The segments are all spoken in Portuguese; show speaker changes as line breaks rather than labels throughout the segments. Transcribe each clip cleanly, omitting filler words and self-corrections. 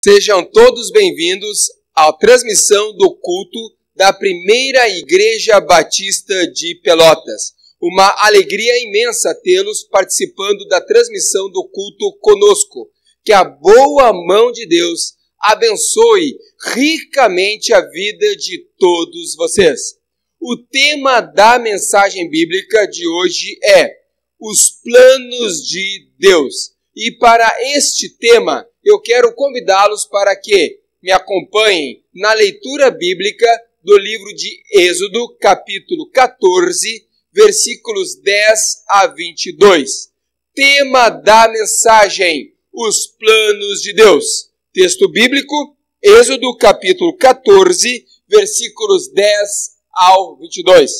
Sejam todos bem-vindos à transmissão do culto da Primeira Igreja Batista de Pelotas. Uma alegria imensa tê-los participando da transmissão do culto conosco. Que a boa mão de Deus abençoe ricamente a vida de todos vocês. O tema da mensagem bíblica de hoje é os planos de Deus. E para este tema, eu quero convidá-los para que me acompanhem na leitura bíblica do livro de Êxodo, capítulo 14, versículos 10 a 22. Tema da mensagem, os planos de Deus. Texto bíblico, Êxodo, capítulo 14, versículos 10 ao 22.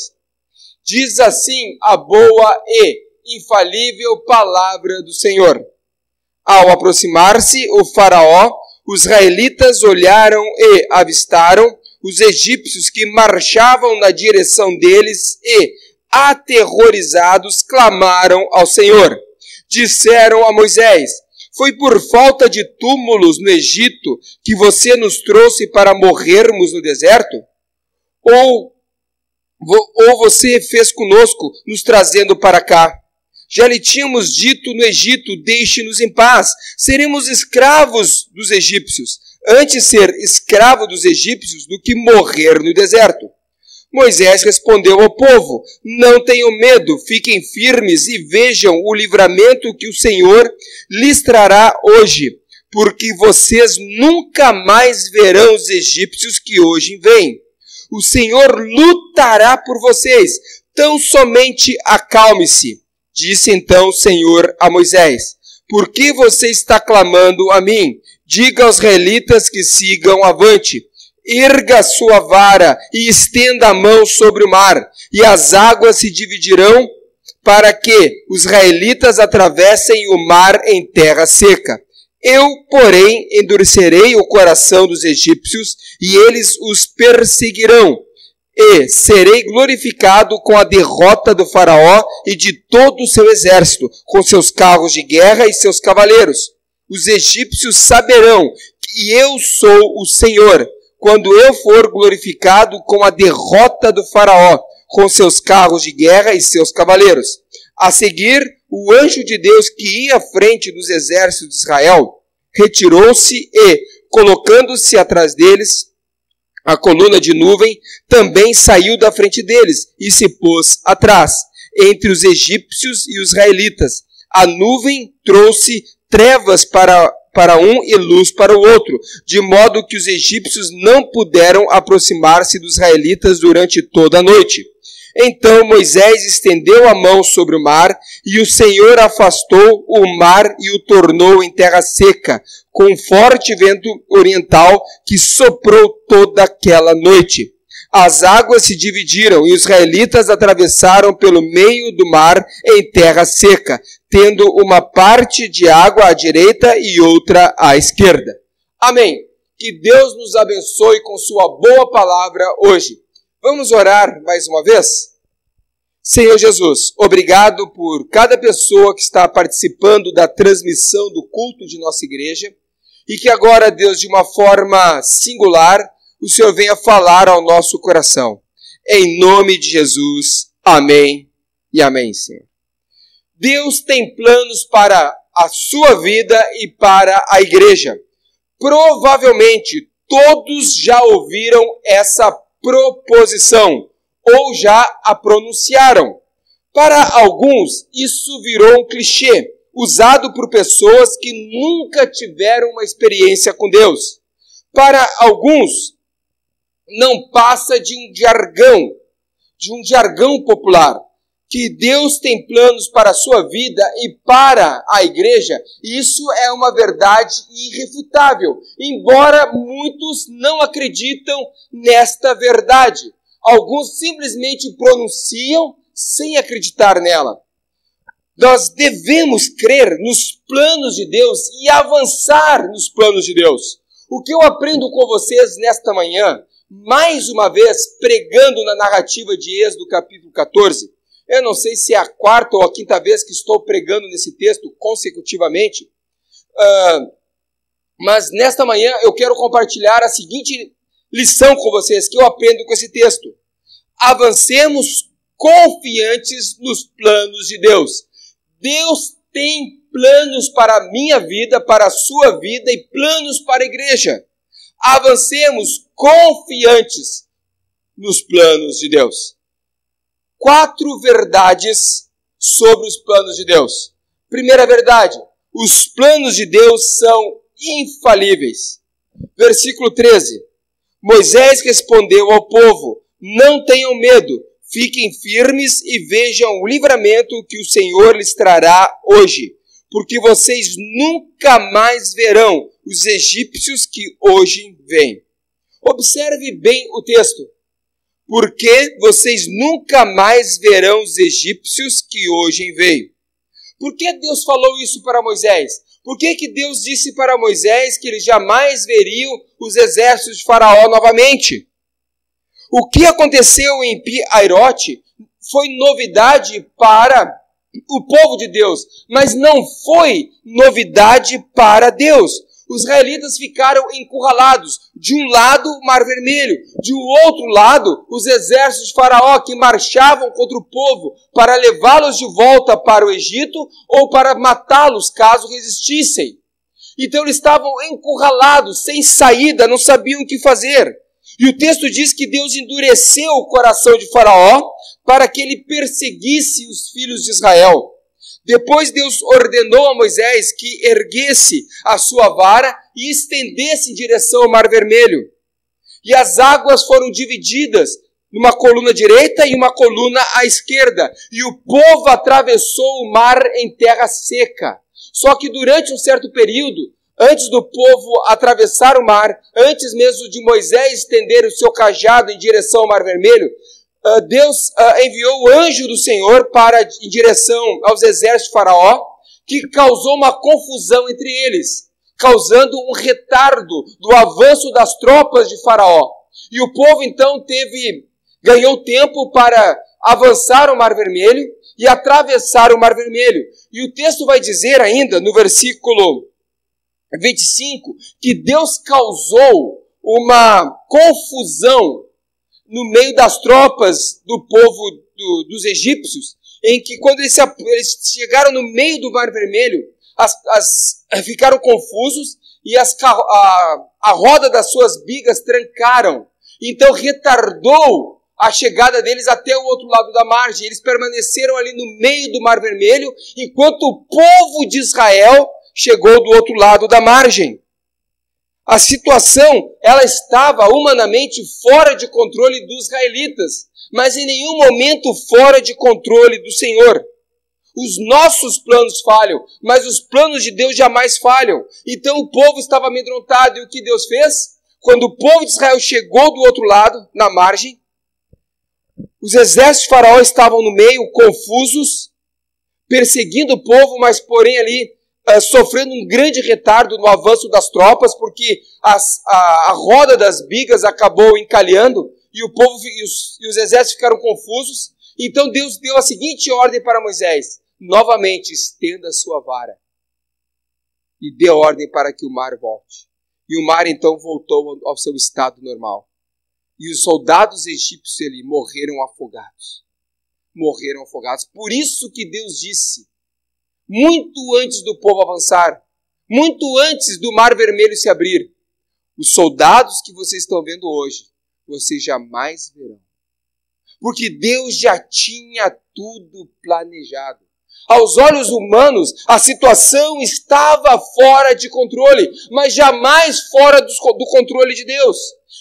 Diz assim a boa e infalível palavra do Senhor. Ao aproximar-se o faraó, os israelitas olharam e avistaram os egípcios que marchavam na direção deles e, aterrorizados, clamaram ao Senhor. Disseram a Moisés: foi por falta de túmulos no Egito que você nos trouxe para morrermos no deserto? Ou você fez conosco, nos trazendo para cá? Já lhe tínhamos dito no Egito: deixe-nos em paz, seremos escravos dos egípcios. Antes ser escravo dos egípcios do que morrer no deserto. Moisés respondeu ao povo: não tenham medo, fiquem firmes e vejam o livramento que o Senhor lhes trará hoje, porque vocês nunca mais verão os egípcios que hoje vêm. O Senhor lutará por vocês, tão somente acalme-se. Disse então o Senhor a Moisés: por que você está clamando a mim? Diga aos israelitas que sigam avante. Erga sua vara e estenda a mão sobre o mar, e as águas se dividirão para que os israelitas atravessem o mar em terra seca. Eu, porém, endurecerei o coração dos egípcios, e eles os perseguirão. E serei glorificado com a derrota do faraó e de todo o seu exército, com seus carros de guerra e seus cavaleiros. Os egípcios saberão que eu sou o Senhor, quando eu for glorificado com a derrota do faraó, com seus carros de guerra e seus cavaleiros. A seguir, o anjo de Deus que ia à frente dos exércitos de Israel retirou-se e, colocando-se atrás deles, a coluna de nuvem também saiu da frente deles e se pôs atrás, entre os egípcios e os israelitas. A nuvem trouxe trevas para um e luz para o outro, de modo que os egípcios não puderam aproximar-se dos israelitas durante toda a noite. Então Moisés estendeu a mão sobre o mar, e o Senhor afastou o mar e o tornou em terra seca, com um forte vento oriental que soprou toda aquela noite. As águas se dividiram e os israelitas atravessaram pelo meio do mar em terra seca, tendo uma parte de água à direita e outra à esquerda. Amém. Que Deus nos abençoe com sua boa palavra hoje. Vamos orar mais uma vez? Senhor Jesus, obrigado por cada pessoa que está participando da transmissão do culto de nossa igreja e que agora, Deus, de uma forma singular, o Senhor venha falar ao nosso coração. Em nome de Jesus, amém e amém, Senhor. Deus tem planos para a sua vida e para a igreja. Provavelmente todos já ouviram essa proposição ou já a pronunciaram. Para alguns, isso virou um clichê, usado por pessoas que nunca tiveram uma experiência com Deus. Para alguns, não passa de um jargão popular, que Deus tem planos para a sua vida e para a igreja. Isso é uma verdade irrefutável, embora muitos não acreditam nesta verdade. Alguns simplesmente pronunciam sem acreditar nela. Nós devemos crer nos planos de Deus e avançar nos planos de Deus. O que eu aprendo com vocês nesta manhã, mais uma vez pregando na narrativa de Êxodo capítulo 14, eu não sei se é a quarta ou a quinta vez que estou pregando nesse texto consecutivamente, Mas nesta manhã eu quero compartilhar a seguinte lição com vocês, que eu aprendo com esse texto. Avancemos confiantes nos planos de Deus. Deus tem planos para a minha vida, para a sua vida e planos para a igreja. Avancemos confiantes nos planos de Deus. 4 verdades sobre os planos de Deus. Primeira verdade, os planos de Deus são infalíveis. Versículo 13. Moisés respondeu ao povo: não tenham medo, fiquem firmes e vejam o livramento que o Senhor lhes trará hoje, porque vocês nunca mais verão os egípcios que hoje vêm. Observe bem o texto. Porque vocês nunca mais verão os egípcios que hoje vêm. Por que Deus falou isso para Moisés? Por que Deus disse para Moisés que eles jamais veriam os exércitos de Faraó novamente? O que aconteceu em Pi-Hairote foi novidade para o povo de Deus, mas não foi novidade para Deus. Os israelitas ficaram encurralados. De um lado, o Mar Vermelho. De um outro lado, os exércitos de Faraó que marchavam contra o povo para levá-los de volta para o Egito ou para matá-los caso resistissem. Então eles estavam encurralados, sem saída, não sabiam o que fazer. E o texto diz que Deus endureceu o coração de Faraó para que ele perseguisse os filhos de Israel. Depois Deus ordenou a Moisés que erguesse a sua vara e estendesse em direção ao Mar Vermelho. E as águas foram divididas numa coluna direita e uma coluna à esquerda. E o povo atravessou o mar em terra seca. Só que durante um certo período, antes do povo atravessar o mar, antes mesmo de Moisés estender o seu cajado em direção ao Mar Vermelho, Deus enviou o anjo do Senhor em direção aos exércitos de Faraó, que causou uma confusão entre eles, causando um retardo do avanço das tropas de Faraó. E o povo então ganhou tempo para avançar o Mar Vermelho e atravessar o Mar Vermelho. E o texto vai dizer ainda, no versículo 25, que Deus causou uma confusão no meio das tropas do povo dos egípcios, em que quando eles chegaram no meio do Mar Vermelho, ficaram confusos e a roda das suas bigas trancaram. Então retardou a chegada deles até o outro lado da margem. Eles permaneceram ali no meio do Mar Vermelho, enquanto o povo de Israel chegou do outro lado da margem. A situação, ela estava humanamente fora de controle dos israelitas, mas em nenhum momento fora de controle do Senhor. Os nossos planos falham, mas os planos de Deus jamais falham. Então o povo estava amedrontado, e o que Deus fez? Quando o povo de Israel chegou do outro lado, na margem, os exércitos de Faraó estavam no meio, confusos, perseguindo o povo, mas porém ali sofrendo um grande retardo no avanço das tropas, porque a roda das bigas acabou encalhando e o povo e os exércitos ficaram confusos. Então Deus deu a seguinte ordem para Moisés: novamente estenda a sua vara e dê ordem para que o mar volte. E o mar então voltou ao seu estado normal. E os soldados egípcios ali morreram afogados. Morreram afogados. Por isso que Deus disse, muito antes do povo avançar, muito antes do Mar Vermelho se abrir: os soldados que vocês estão vendo hoje, vocês jamais verão. Porque Deus já tinha tudo planejado. Aos olhos humanos, a situação estava fora de controle, mas jamais fora do controle de Deus.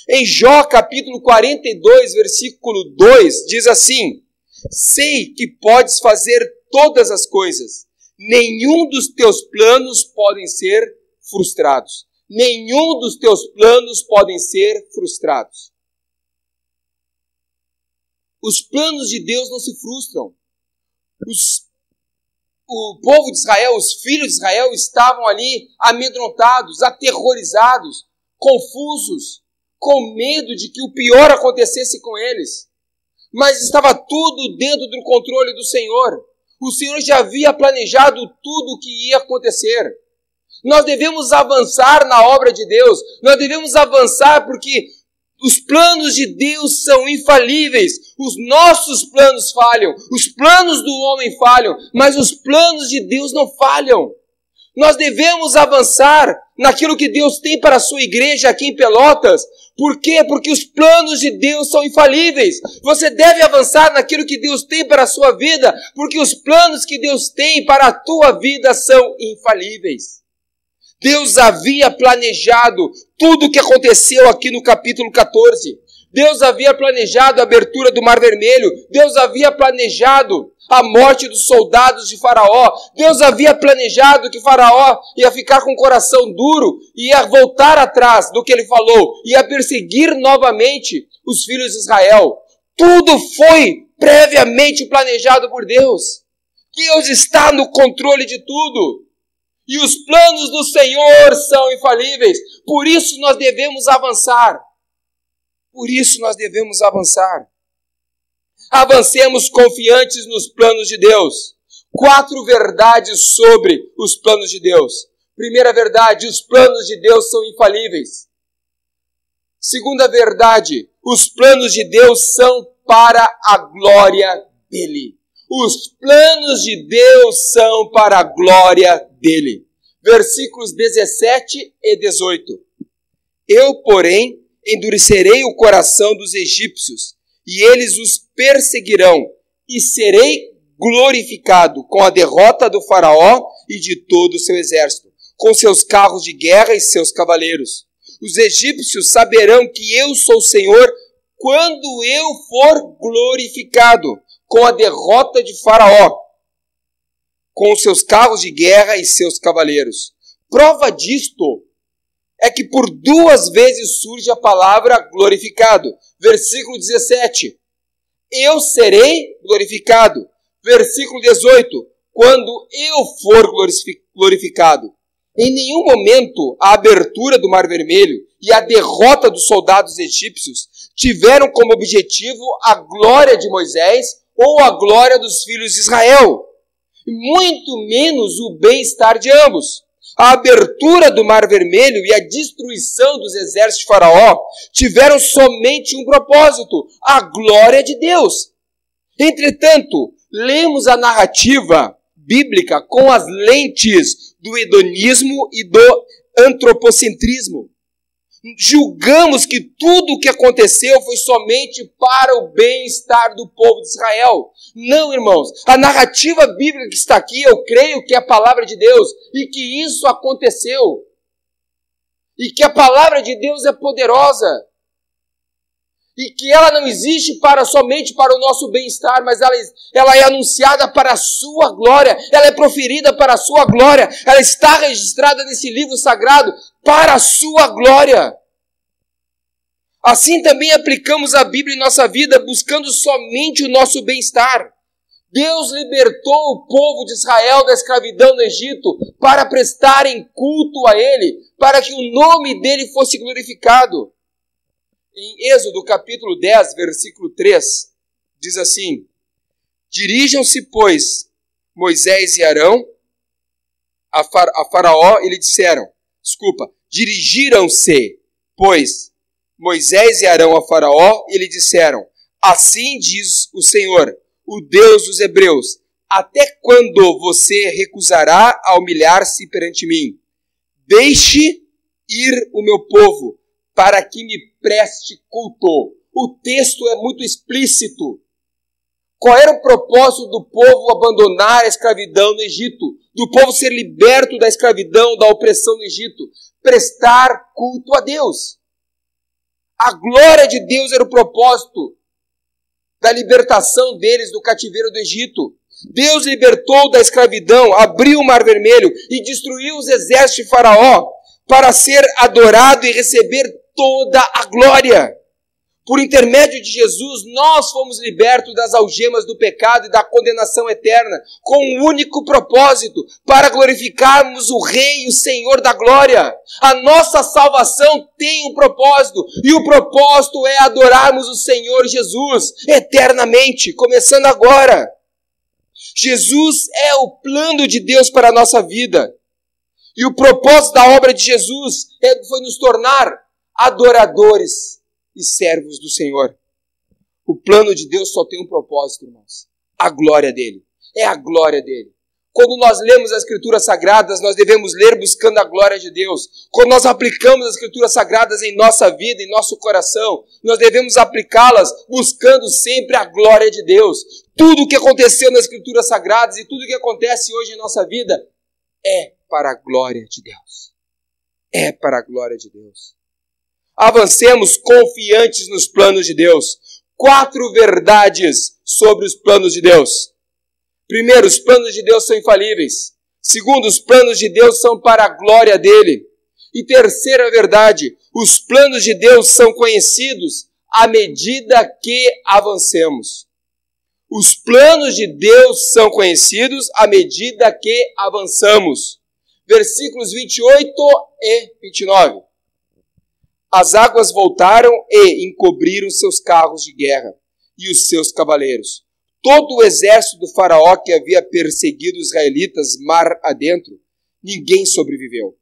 Em Jó, capítulo 42, versículo 2, diz assim: sei que podes fazer todas as coisas. Nenhum dos teus planos podem ser frustrados. Nenhum dos teus planos podem ser frustrados. Os planos de Deus não se frustram. O povo de Israel, os filhos de Israel, estavam ali amedrontados, aterrorizados, confusos, com medo de que o pior acontecesse com eles. Mas estava tudo dentro do controle do Senhor. O Senhor já havia planejado tudo o que ia acontecer. Nós devemos avançar na obra de Deus. Nós devemos avançar porque os planos de Deus são infalíveis. Os nossos planos falham. Os planos do homem falham. Mas os planos de Deus não falham. Nós devemos avançar naquilo que Deus tem para a sua igreja aqui em Pelotas. Por quê? Porque os planos de Deus são infalíveis. Você deve avançar naquilo que Deus tem para a sua vida, porque os planos que Deus tem para a tua vida são infalíveis. Deus havia planejado tudo o que aconteceu aqui no capítulo 14. Deus havia planejado a abertura do Mar Vermelho. Deus havia planejado a morte dos soldados de Faraó. Deus havia planejado que Faraó ia ficar com o coração duro, ia voltar atrás do que ele falou, ia perseguir novamente os filhos de Israel. Tudo foi previamente planejado por Deus. Deus está no controle de tudo. E os planos do Senhor são infalíveis. Por isso nós devemos avançar. Por isso nós devemos avançar. Avancemos confiantes nos planos de Deus. 4 verdades sobre os planos de Deus. Primeira verdade, os planos de Deus são infalíveis. Segunda verdade, os planos de Deus são para a glória dele. Os planos de Deus são para a glória dele. Versículos 17 e 18. Eu, porém, endurecerei o coração dos egípcios, e eles os perseguirão, e serei glorificado com a derrota do faraó e de todo o seu exército, com seus carros de guerra e seus cavaleiros. Os egípcios saberão que eu sou o Senhor quando eu for glorificado com a derrota de Faraó, com seus carros de guerra e seus cavaleiros. Prova disto é que por 2 vezes surge a palavra glorificado. Versículo 17. Eu serei glorificado. Versículo 18. Quando eu for glorificado. Em nenhum momento a abertura do Mar Vermelho e a derrota dos soldados egípcios tiveram como objetivo a glória de Moisés ou a glória dos filhos de Israel. Muito menos o bem-estar de ambos. A abertura do Mar Vermelho e a destruição dos exércitos de Faraó tiveram somente um propósito, a glória de Deus. Entretanto, lemos a narrativa bíblica com as lentes do hedonismo e do antropocentrismo. Julgamos que tudo o que aconteceu foi somente para o bem-estar do povo de Israel. Não, irmãos. A narrativa bíblica que está aqui, eu creio que é a palavra de Deus e que isso aconteceu. E que a palavra de Deus é poderosa. E que ela não existe somente para o nosso bem-estar, mas ela é anunciada para a sua glória. Ela é proferida para a sua glória. Ela está registrada nesse livro sagrado para a sua glória. Assim também aplicamos a Bíblia em nossa vida, buscando somente o nosso bem-estar. Deus libertou o povo de Israel da escravidão no Egito para prestarem culto a Ele, para que o nome dEle fosse glorificado. Em Êxodo capítulo 10, versículo 3, diz assim: Dirijam-se, pois, Moisés e Arão a Faraó e lhe disseram, dirigiram-se, pois, Moisés e Arão a Faraó e lhe disseram, assim diz o Senhor, o Deus dos hebreus, até quando você recusará a humilhar-se perante mim? Deixe ir o meu povo, para que me preste culto. O texto é muito explícito. Qual era o propósito do povo abandonar a escravidão no Egito? Do povo ser liberto da escravidão, da opressão no Egito? Prestar culto a Deus. A glória de Deus era o propósito da libertação deles do cativeiro do Egito. Deus libertou da escravidão, abriu o Mar Vermelho e destruiu os exércitos de Faraó para ser adorado e receber toda a glória. Por intermédio de Jesus, nós fomos libertos das algemas do pecado e da condenação eterna, com um único propósito, para glorificarmos o Rei e o Senhor da glória. A nossa salvação tem um propósito, e o propósito é adorarmos o Senhor Jesus eternamente, começando agora. Jesus é o plano de Deus para a nossa vida. E o propósito da obra de Jesus foi nos tornar adoradores e servos do Senhor. O plano de Deus só tem um propósito, irmãos. A glória dele. É a glória dele. Quando nós lemos as Escrituras Sagradas, nós devemos ler buscando a glória de Deus. Quando nós aplicamos as Escrituras Sagradas em nossa vida, em nosso coração, nós devemos aplicá-las buscando sempre a glória de Deus. Tudo o que aconteceu nas Escrituras Sagradas e tudo o que acontece hoje em nossa vida é para a glória de Deus. É para a glória de Deus. Avancemos confiantes nos planos de Deus. 4 verdades sobre os planos de Deus. Primeiro, os planos de Deus são infalíveis. Segundo, os planos de Deus são para a glória dele. E terceira verdade, os planos de Deus são conhecidos à medida que avancemos. Os planos de Deus são conhecidos à medida que avançamos. Versículos 28 e 29. As águas voltaram e encobriram seus carros de guerra e os seus cavaleiros. Todo o exército do faraó que havia perseguido os israelitas mar adentro, ninguém sobreviveu.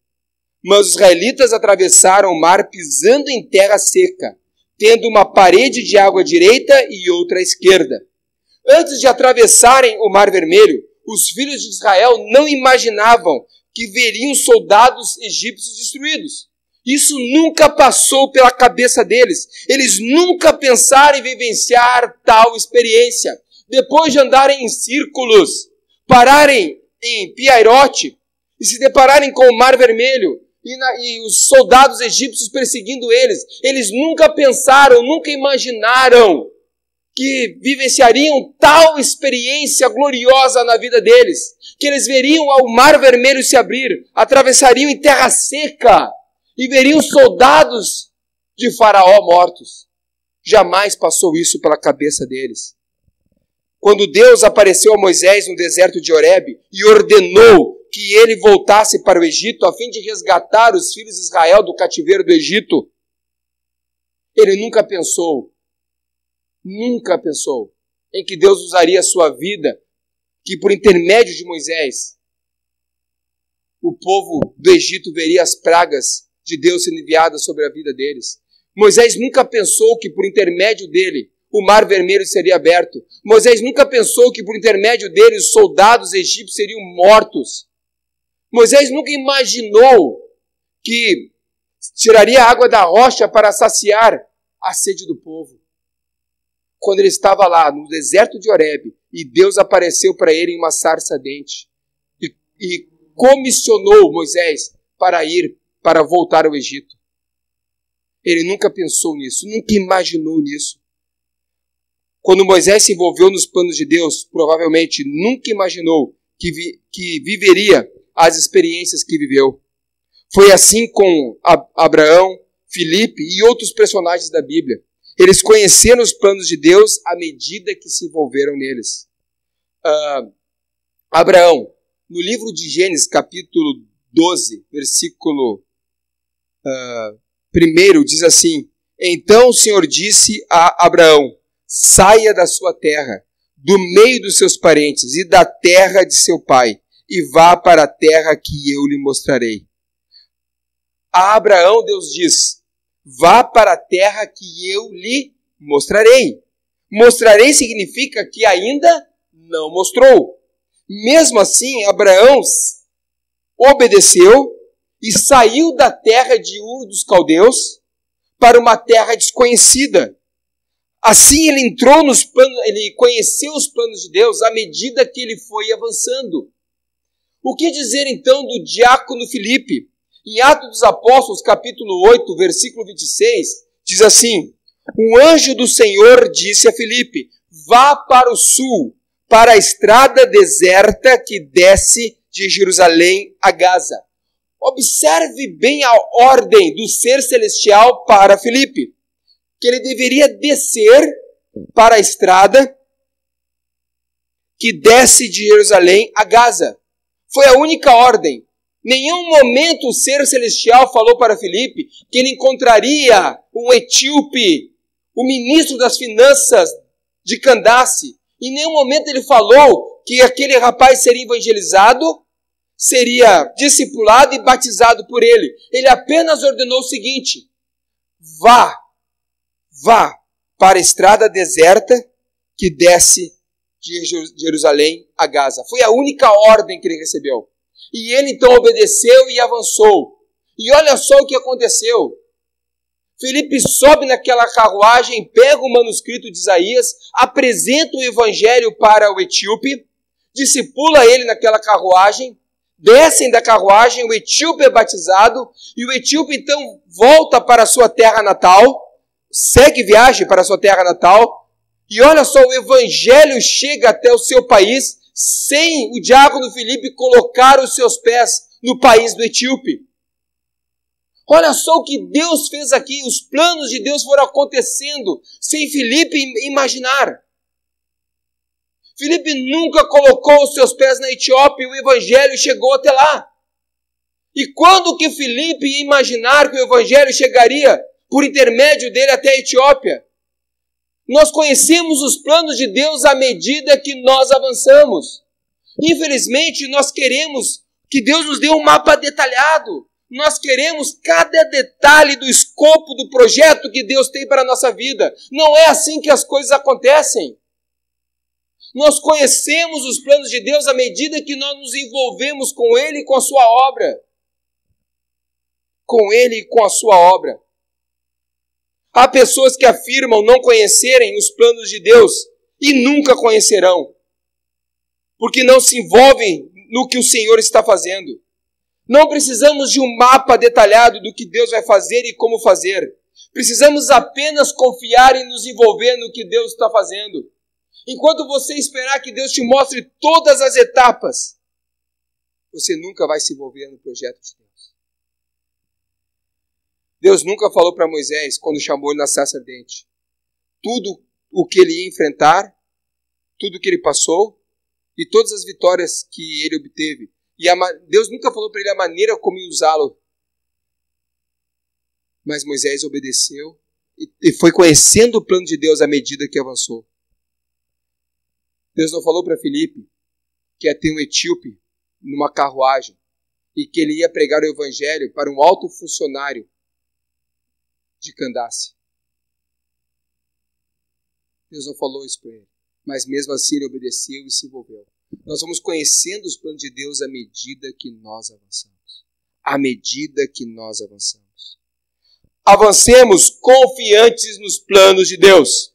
Mas os israelitas atravessaram o mar pisando em terra seca, tendo uma parede de água à direita e outra à esquerda. Antes de atravessarem o Mar Vermelho, os filhos de Israel não imaginavam que veriam soldados egípcios destruídos. Isso nunca passou pela cabeça deles. Eles nunca pensaram em vivenciar tal experiência. Depois de andarem em círculos, pararem em Piairote e se depararem com o Mar Vermelho e os soldados egípcios perseguindo eles nunca pensaram, nunca imaginaram que vivenciariam tal experiência gloriosa na vida deles, que eles veriam o Mar Vermelho se abrir, atravessariam em terra seca e veriam soldados de Faraó mortos. Jamais passou isso pela cabeça deles. Quando Deus apareceu a Moisés no deserto de Horebe e ordenou que ele voltasse para o Egito a fim de resgatar os filhos de Israel do cativeiro do Egito, ele nunca pensou em que Deus usaria a sua vida, que por intermédio de Moisés, o povo do Egito veria as pragas de Deus sendo enviadas sobre a vida deles. Moisés nunca pensou que por intermédio dele o Mar Vermelho seria aberto. Moisés nunca pensou que por intermédio dele os soldados egípcios seriam mortos. Moisés nunca imaginou que tiraria a água da rocha para saciar a sede do povo. Quando ele estava lá no deserto de Horebe e Deus apareceu para ele em uma sarça ardente e comissionou Moisés para voltar ao Egito. Ele nunca pensou nisso, nunca imaginou nisso. Quando Moisés se envolveu nos planos de Deus, provavelmente nunca imaginou que viveria as experiências que viveu. Foi assim com Abraão, Filipe e outros personagens da Bíblia. Eles conheceram os planos de Deus à medida que se envolveram neles. Abraão, no livro de Gênesis, capítulo 12, versículo 1, diz assim: Então o Senhor disse a Abraão: saia da sua terra, do meio dos seus parentes e da terra de seu pai, e vá para a terra que eu lhe mostrarei. A Abraão Deus diz: vá para a terra que eu lhe mostrarei. Mostrarei significa que ainda não mostrou. Mesmo assim, Abraão obedeceu e saiu da terra de Ur dos Caldeus para uma terra desconhecida. Assim ele entrou nos planos, ele conheceu os planos de Deus à medida que ele foi avançando. O que dizer então do diácono Filipe? Em Atos dos Apóstolos, capítulo 8, versículo 26, diz assim: um anjo do Senhor disse a Filipe: vá para o sul, para a estrada deserta que desce de Jerusalém a Gaza. Observe bem a ordem do ser celestial para Filipe, que ele deveria descer para a estrada que desce de Jerusalém a Gaza. Foi a única ordem. Nenhum momento o ser celestial falou para Filipe que ele encontraria um etíope, o ministro das finanças de Candace. Em nenhum momento ele falou que aquele rapaz seria evangelizado seria discipulado e batizado por ele. Ele apenas ordenou o seguinte: vá para a estrada deserta que desce de Jerusalém a Gaza. Foi a única ordem que ele recebeu. E ele então obedeceu e avançou. E olha só o que aconteceu. Filipe sobe naquela carruagem, pega o manuscrito de Isaías, apresenta o evangelho para o etíope, discipula ele naquela carruagem, descem da carruagem, o etíope é batizado, e o etíope então volta para a sua terra natal, segue viagem para a sua terra natal, e olha só, o evangelho chega até o seu país, sem o diácono Filipe colocar os seus pés no país do etíope. Olha só o que Deus fez aqui, os planos de Deus foram acontecendo sem Filipe imaginar. Filipe nunca colocou os seus pés na Etiópia e o evangelho chegou até lá. E quando que Filipe ia imaginar que o evangelho chegaria por intermédio dele até a Etiópia? Nós conhecemos os planos de Deus à medida que nós avançamos. Infelizmente, nós queremos que Deus nos dê um mapa detalhado. Nós queremos cada detalhe do escopo do projeto que Deus tem para a nossa vida. Não é assim que as coisas acontecem. Nós conhecemos os planos de Deus à medida que nós nos envolvemos com Ele e com a sua obra. Com Ele e com a sua obra. Há pessoas que afirmam não conhecerem os planos de Deus e nunca conhecerão, porque não se envolvem no que o Senhor está fazendo. Não precisamos de um mapa detalhado do que Deus vai fazer e como fazer. Precisamos apenas confiar e nos envolver no que Deus está fazendo. Enquanto você esperar que Deus te mostre todas as etapas, você nunca vai se envolver no projeto de Deus. Deus nunca falou para Moisés, quando chamou ele na sarça ardente, tudo o que ele ia enfrentar, tudo o que ele passou e todas as vitórias que ele obteve. E Deus nunca falou para ele a maneira como ia usá-lo. Mas Moisés obedeceu e foi conhecendo o plano de Deus à medida que avançou. Deus não falou para Filipe que ia ter um etíope numa carruagem e que ele ia pregar o evangelho para um alto funcionário de Candace. Deus não falou isso para ele, mas mesmo assim ele obedeceu e se envolveu. Nós vamos conhecendo os planos de Deus à medida que nós avançamos. À medida que nós avançamos. Avancemos confiantes nos planos de Deus.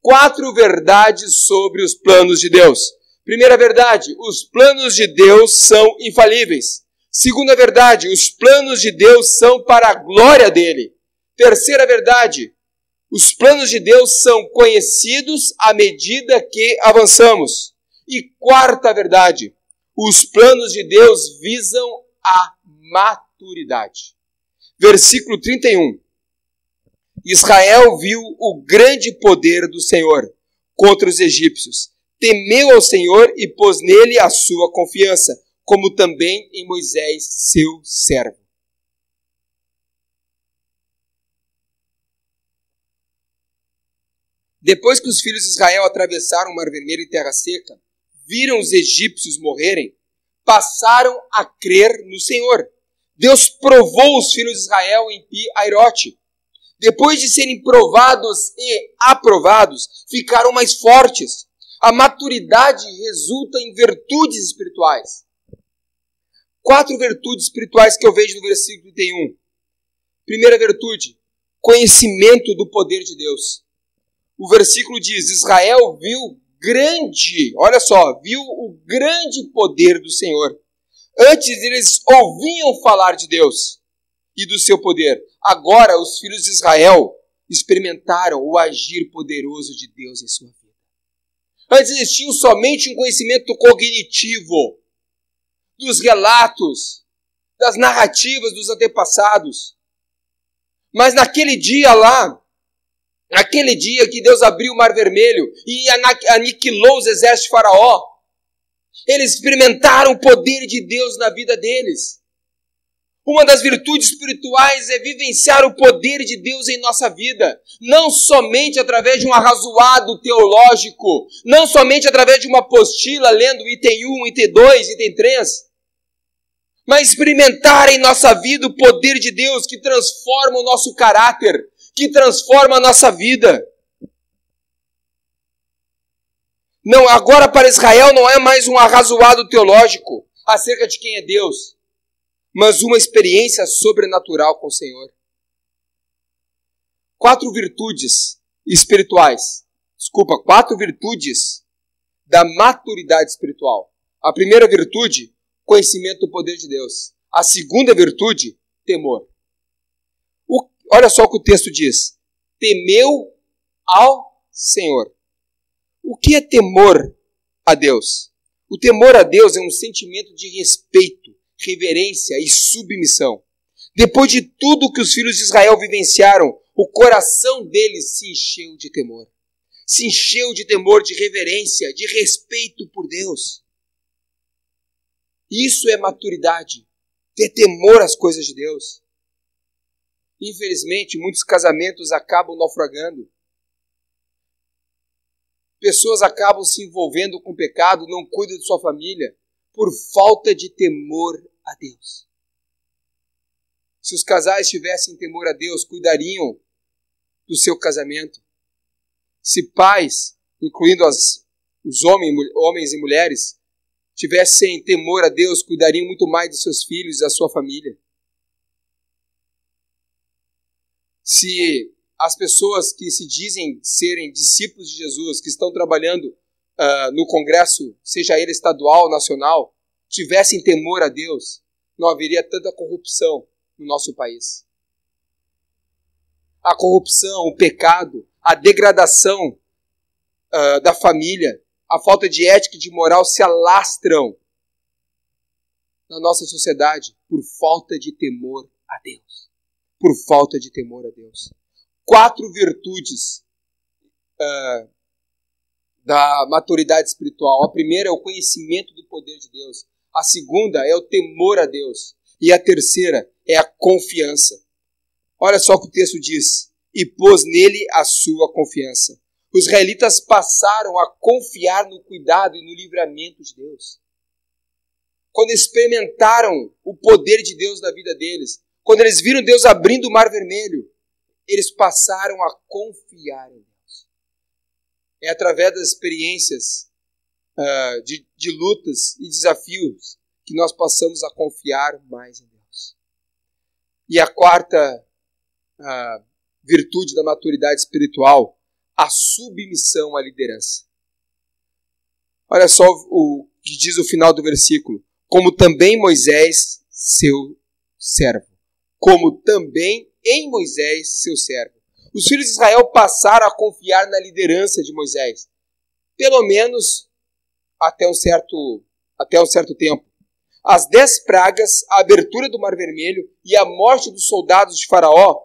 4 verdades sobre os planos de Deus. Primeira verdade, os planos de Deus são infalíveis. Segunda verdade, os planos de Deus são para a glória dele. Terceira verdade, os planos de Deus são conhecidos à medida que avançamos. E quarta verdade, os planos de Deus visam a maturidade. Versículo 31. Israel viu o grande poder do Senhor contra os egípcios, temeu ao Senhor e pôs nele a sua confiança, como também em Moisés, seu servo. Depois que os filhos de Israel atravessaram o Mar Vermelho em terra seca, viram os egípcios morrerem, passaram a crer no Senhor. Deus provou os filhos de Israel em Pi-Hairote. Depois de serem provados e aprovados, ficaram mais fortes. A maturidade resulta em virtudes espirituais. 4 virtudes espirituais que eu vejo no versículo 31. Primeira virtude, conhecimento do poder de Deus. O versículo diz, Israel viu o grande poder do Senhor. Antes eles ouviam falar de Deus e do seu poder. Agora os filhos de Israel experimentaram o agir poderoso de Deus em sua vida. Antes eles tinham somente um conhecimento cognitivo dos relatos, das narrativas dos antepassados. Mas naquele dia lá, naquele dia que Deus abriu o Mar Vermelho e aniquilou os exércitos de Faraó, eles experimentaram o poder de Deus na vida deles. Uma das virtudes espirituais é vivenciar o poder de Deus em nossa vida. Não somente através de um arrazoado teológico, não somente através de uma apostila lendo item 1, item 2, item 3, mas experimentar em nossa vida o poder de Deus que transforma o nosso caráter, que transforma a nossa vida. Não, agora para Israel não é mais um arrazoado teológico acerca de quem é Deus, mas uma experiência sobrenatural com o Senhor. 4 virtudes da maturidade espiritual. A primeira virtude, conhecimento do poder de Deus. A segunda virtude, temor. Olha só o que o texto diz. Temeu ao Senhor. O que é temor a Deus? O temor a Deus é um sentimento de respeito, reverência e submissão. Depois de tudo que os filhos de Israel vivenciaram, o coração deles se encheu de temor. Se encheu de temor, de reverência, de respeito por Deus. Isso é maturidade, ter temor às coisas de Deus. Infelizmente, muitos casamentos acabam naufragando. Pessoas acabam se envolvendo com pecado, não cuidam de sua família, por falta de temor a Deus. Se os casais tivessem temor a Deus, cuidariam do seu casamento. Se pais, incluindo os homens e mulheres, tivessem temor a Deus, cuidariam muito mais dos seus filhos e da sua família. Se as pessoas que se dizem serem discípulos de Jesus, que estão trabalhando no Congresso, seja ele estadual ou nacional, tivessem temor a Deus, não haveria tanta corrupção no nosso país. A corrupção, o pecado, a degradação da família, a falta de ética e de moral se alastram na nossa sociedade por falta de temor a Deus. Por falta de temor a Deus. 4 virtudes da maturidade espiritual. A primeira é o conhecimento do poder de Deus. A segunda é o temor a Deus. E a terceira é a confiança. Olha só o que o texto diz. E pôs nele a sua confiança. Os israelitas passaram a confiar no cuidado e no livramento de Deus. Quando experimentaram o poder de Deus na vida deles, quando eles viram Deus abrindo o Mar Vermelho, eles passaram a confiar em Deus. É através das experiências de lutas e desafios que nós passamos a confiar mais em Deus. E a quarta virtude da maturidade espiritual, a submissão à liderança. Olha só o que diz o final do versículo. Como também Moisés, seu servo. Como também em Moisés, seu servo. Os filhos de Israel passaram a confiar na liderança de Moisés. Pelo menos até um certo tempo. As 10 pragas, a abertura do Mar Vermelho e a morte dos soldados de Faraó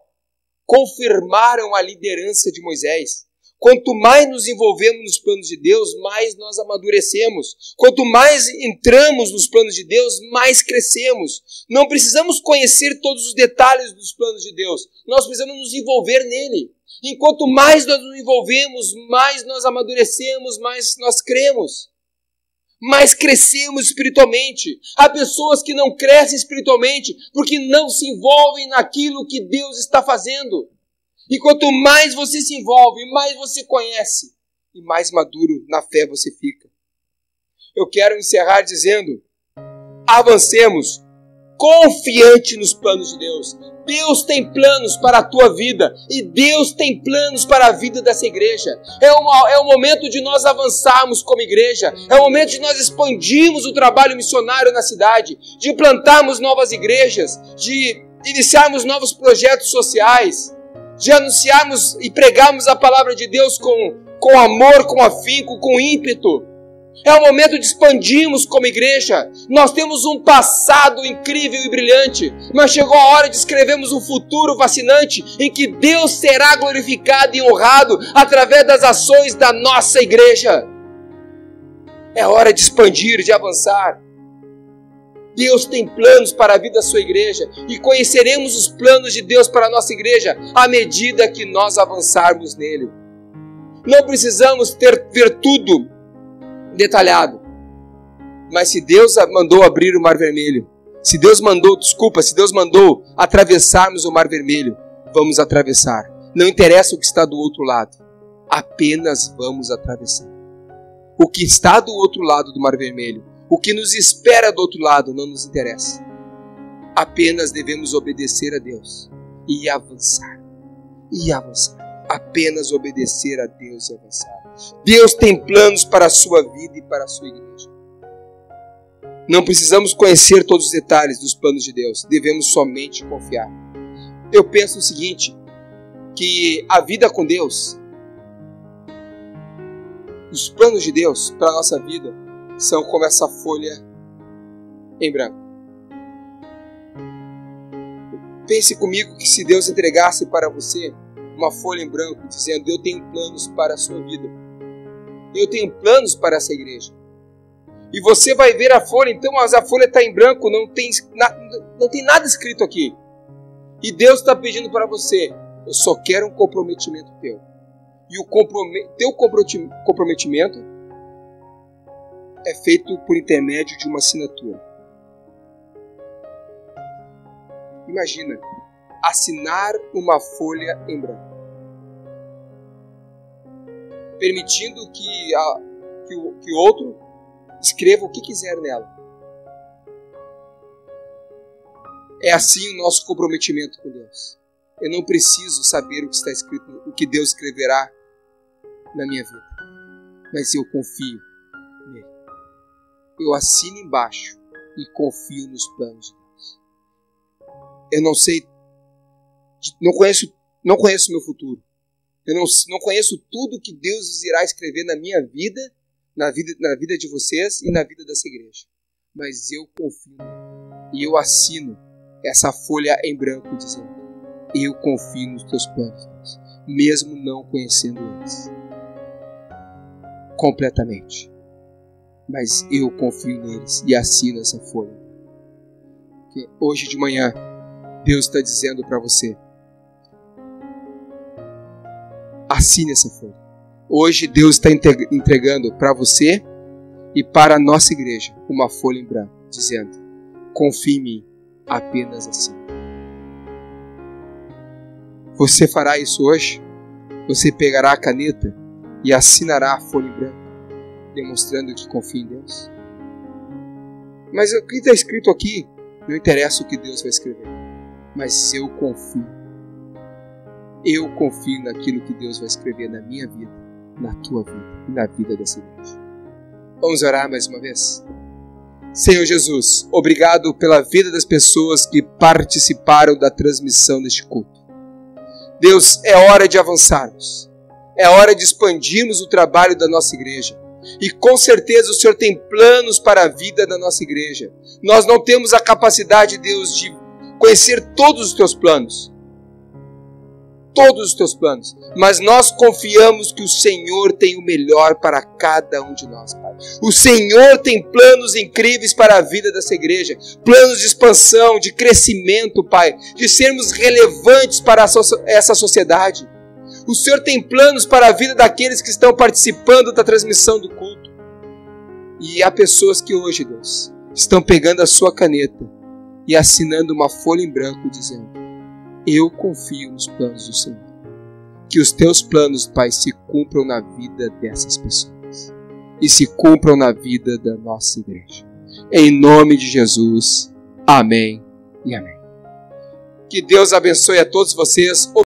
confirmaram a liderança de Moisés. Quanto mais nos envolvemos nos planos de Deus, mais nós amadurecemos. Quanto mais entramos nos planos de Deus, mais crescemos. Não precisamos conhecer todos os detalhes dos planos de Deus. Nós precisamos nos envolver nele. Enquanto mais nós nos envolvemos, mais nós amadurecemos, mais nós cremos. Mais crescemos espiritualmente. Há pessoas que não crescem espiritualmente porque não se envolvem naquilo que Deus está fazendo. E quanto mais você se envolve, mais você conhece, e mais maduro na fé você fica. Eu quero encerrar dizendo, avancemos, confiante nos planos de Deus. Deus tem planos para a tua vida, e Deus tem planos para a vida dessa igreja. É o momento de nós avançarmos como igreja, é o momento de nós expandirmos o trabalho missionário na cidade, de plantarmos novas igrejas, de iniciarmos novos projetos sociais, de anunciarmos e pregarmos a palavra de Deus com amor, com afinco, com ímpeto. É o momento de expandirmos como igreja. Nós temos um passado incrível e brilhante, mas chegou a hora de escrevermos um futuro fascinante em que Deus será glorificado e honrado através das ações da nossa igreja. É hora de expandir, de avançar. Deus tem planos para a vida da sua igreja e conheceremos os planos de Deus para a nossa igreja à medida que nós avançarmos nele. Não precisamos ver tudo detalhado, mas se Deus mandou abrir o Mar Vermelho, Se Deus mandou atravessarmos o Mar Vermelho, vamos atravessar. Não interessa o que está do outro lado, apenas vamos atravessar. O que está do outro lado do Mar Vermelho, o que nos espera do outro lado, não nos interessa. Apenas devemos obedecer a Deus e avançar. Apenas obedecer a Deus e avançar. Deus tem planos para a sua vida e para a sua igreja. Não precisamos conhecer todos os detalhes dos planos de Deus. Devemos somente confiar. Eu penso o seguinte, que a vida com Deus, os planos de Deus para a nossa vida, são como essa folha em branco. Pense comigo que se Deus entregasse para você uma folha em branco, dizendo: eu tenho planos para a sua vida, eu tenho planos para essa igreja. E você vai ver a folha, então, mas a folha está em branco, não tem nada escrito aqui. E Deus está pedindo para você: eu só quero um comprometimento teu. E o teu comprometimento é feito por intermédio de uma assinatura. Imagina, assinar uma folha em branco, permitindo que o outro escreva o que quiser nela. É assim o nosso comprometimento com Deus. Eu não preciso saber o que está escrito, o que Deus escreverá na minha vida, mas eu confio nele. Eu assino embaixo e confio nos planos de Deus. Eu não sei, não conheço meu futuro. Eu não conheço tudo que Deus irá escrever na minha vida, na vida de vocês e na vida dessa igreja. Mas eu confio nele. E eu assino essa folha em branco dizendo: eu confio nos teus planos, Deus, mesmo não conhecendo eles completamente. Mas eu confio neles e assino essa folha. Porque hoje de manhã, Deus está dizendo para você: assine essa folha. Hoje Deus está entregando para você e para a nossa igreja uma folha em branco, dizendo: confie em mim, apenas assim. Você fará isso hoje? Você pegará a caneta e assinará a folha em branco, demonstrando que confia em Deus? Mas o que está escrito aqui, não interessa o que Deus vai escrever. Mas eu confio. Eu confio naquilo que Deus vai escrever na minha vida, na tua vida e na vida dessa igreja. Vamos orar mais uma vez? Senhor Jesus, obrigado pela vida das pessoas que participaram da transmissão deste culto. Deus, é hora de avançarmos. É hora de expandirmos o trabalho da nossa igreja. E com certeza o Senhor tem planos para a vida da nossa igreja. Nós não temos a capacidade, Deus, de conhecer todos os teus planos. Todos os teus planos. Mas nós confiamos que o Senhor tem o melhor para cada um de nós, Pai. O Senhor tem planos incríveis para a vida dessa igreja. Planos de expansão, de crescimento, Pai. De sermos relevantes para essa sociedade. O Senhor tem planos para a vida daqueles que estão participando da transmissão do culto. E há pessoas que hoje, Deus, estão pegando a sua caneta e assinando uma folha em branco dizendo: eu confio nos planos do Senhor. Que os teus planos, Pai, se cumpram na vida dessas pessoas. E se cumpram na vida da nossa igreja. Em nome de Jesus. Amém e amém. Que Deus abençoe a todos vocês.